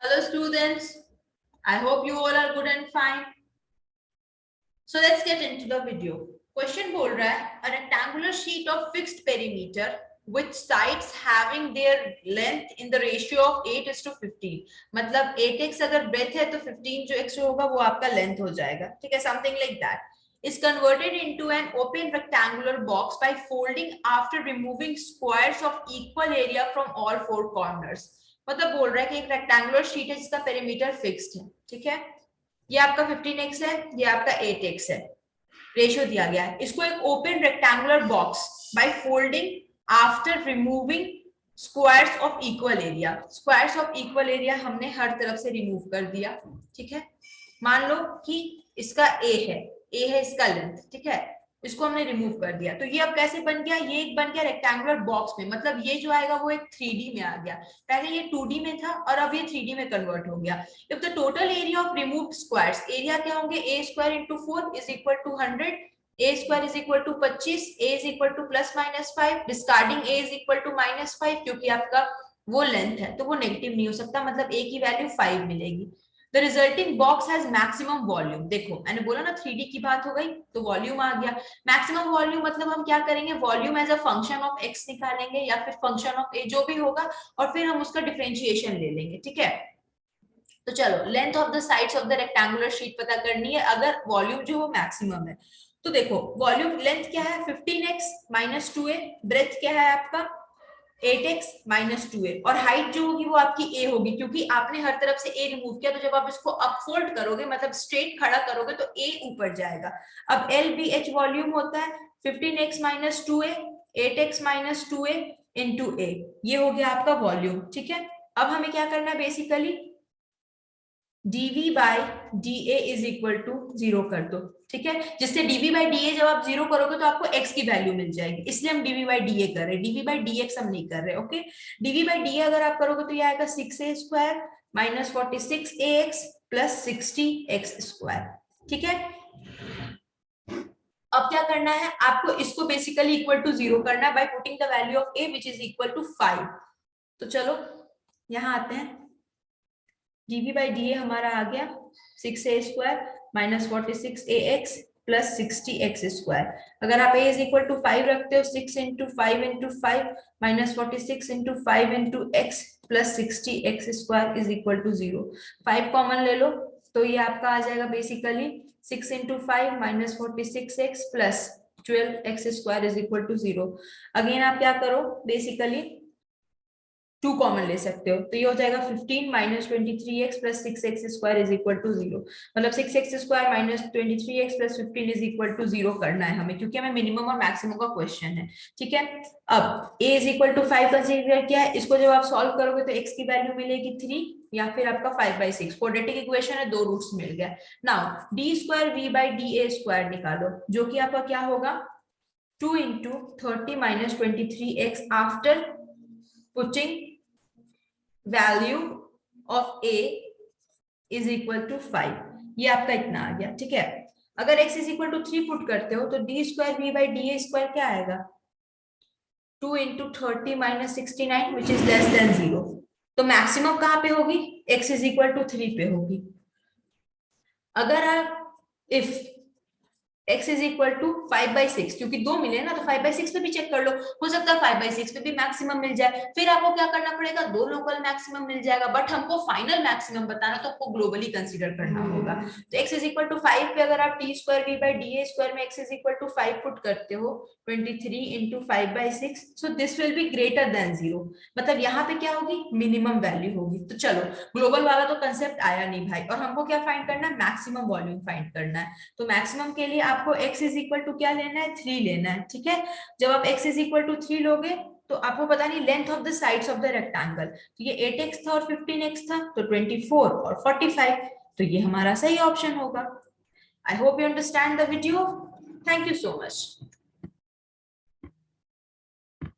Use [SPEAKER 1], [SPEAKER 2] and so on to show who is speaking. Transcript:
[SPEAKER 1] Hello students, I hope you all are good and fine. So let's get into the video. Question बोल रहा है a rectangular sheet of fixed perimeter with sides having their length in the ratio of 8:15. मतलब 8x अगर breadth है तो 15 जो x होगा वो आपका length हो जाएगा, ठीक है, something like that. Is converted into an open rectangular box by folding after removing squares of equal area from all four corners. मतलब बोल रहा है कि एक रेक्टेंगुलर शीट है जिसका पेरीमीटर फिक्स्ड है, ठीक है, ये आपका 15x है, ये आपका 8x है, रेशियो दिया गया है. इसको एक open rectangular box by folding after removing squares of equal area. Squares of equal area हमने हर तरफ से रिमूव कर दिया, ठीक है. मान लो कि इसका ए है इसका लेंथ, ठीक है, इसको हमने रिमूव कर दिया. तो ये अब कैसे बन गया, ये एक बन गया रेक्टेंगुलर बॉक्स में. मतलब ये जो आएगा वो एक 3D में आ गया. पहले ये 2D में था और अब ये 3D में कन्वर्ट हो गया. If the total area of removed squares, area क्या होंगे, a square into 4 is equal to 100, a square is equal to 25, a is equal to plus minus 5, discarding a is equal to minus 5 क्योंकि आपका वो length है तो वो negative नहीं हो सकता, मतलब a की वैल्यू 5 मिलेगी. The resulting box has maximum volume. देखो मैंने बोला ना 3D की बात हो गई तो वॉल्यूम आ गया. मैक्सिमम वॉल्यूम मतलब हम क्या करेंगे, volume as a function of x निकालेंगे या फिर फंक्शन ऑफ a जो भी होगा और फिर हम उसका डिफरेंशिएशन ले लेंगे, ठीक है. तो चलो length of the sides of the rectangular sheet पता करनी है अगर वॉल्यूम जो वो मैक्सिमम है. तो देखो वॉल्यूम लेंथ क्या है 15x माइनस 2a, ब्रेथ क्या है आपका 8x माइनस 2a और हाइट जो होगी वो आपकी a होगी क्योंकि आपने हर तरफ से a रिमूव किया. तो जब आप इसको अपफोल्ड करोगे मतलब स्ट्रेट खड़ा करोगे तो a ऊपर जाएगा. अब LBH वॉल्यूम होता है 15x minus 2a 8x minus 2a into a, ये हो गया आपका वॉल्यूम, ठीक है. अब हमें क्या करना है basically dv by da is equal to 0 कर दो, ठीक है, जिससे dv बाय da जब आप 0 करोगे तो आपको x की वैल्यू मिल जाएगी, इसलिए हम dv बाय da कर रहे हैं, dv बाय dx हम नहीं कर रहे. ओके, dv बाय da अगर आप करोगे तो ये आएगा 6a square minus 46ax plus 60x square, ठीक है. अब क्या करना है आपको, इसको बेसिकली इक्वल टू 0 करना है by putting the value of a which is equal to 5. तो चलो यहां आते हैं, dv बाई डी हमारा आ गया 6a square minus 46ax plus 60x square. अगर आप a इज इक्वल टू 5 रखते हो 6 into 5 into 5 minus 46 into 5 into x plus 60x square is equal to 0. 5 common ले लो तो ये आपका आ जाएगा basically 6 into 5 minus 46x plus 12x square is equal to 0. Again आप क्या करो बेसिकली 2 कॉमन ले सकते हो तो ये हो जाएगा 15 minus 23x plus 6x square is equal to 0. मतलब 6x square minus 23x plus 15 is equal to 0 करना है हमें क्योंकि हमें मिनिमम और मैक्सिमम का क्वेश्चन है, ठीक है. अब a is equal to 5 consider किया है, इसको जब आप सॉल्व करोगे तो x की वैल्यू मिलेगी 3 या फिर आपका 5/6. क्वाड्रेटिक इक्वेशन है, दो रूट्स मिल गया. Now d square v by da square निकालो जो कि आपका क्या होगा 2 into 30 minus 23x after putting value of a is equal to 5. ये आपका इतना आ गया, ठीक है. अगर x is equal to 3 put करते हो तो d square v by da square क्या आएगा 2 into 30 minus 69 which is less than 0. तो मैक्सिमम कहां पे होगी x इज इक्वल टू 3 पे होगी. अगर आप if x is equal to 5/6 क्योंकि दो मिले ना तो 5/6 पे भी चेक कर लो, हो सकता है 5/6 पे भी मैक्सिमम मिल जाए. फिर आपको क्या करना पड़ेगा, दो लोकल मैक्सिमम मिल जाएगा बट हमको फाइनल मैक्सिमम बताना तो आपको ग्लोबली कंसीडर करना होगा. तो x इज इक्वल टू 5 पे अगर आप t square v by da square में x is equal to 5 put करते हो 23 into 5/6 so this will be greater than 0. मतलब यहाँ पे क्या होगी मिनिमम वैल्यू होगी. तो चलो ग्लोबल वाला तो कंसेप्ट आया नहीं भाई, और हमको क्या फाइंड करना है मैक्सिमम वॉल्यूम फाइंड करना है. तो मैक्सिमम के लिए आपको x इज इक्वल टू क्या लेना है 3 लेना है, ठीक है. जब आप x इज इक्वल टू 3 लोगे तो आपको पता नहीं length of the sides of the rectangle, तो ये 8x था और 15x था तो 24 और 45, तो ये हमारा सही ऑप्शन होगा. I hope you understand the video. Thank you so much.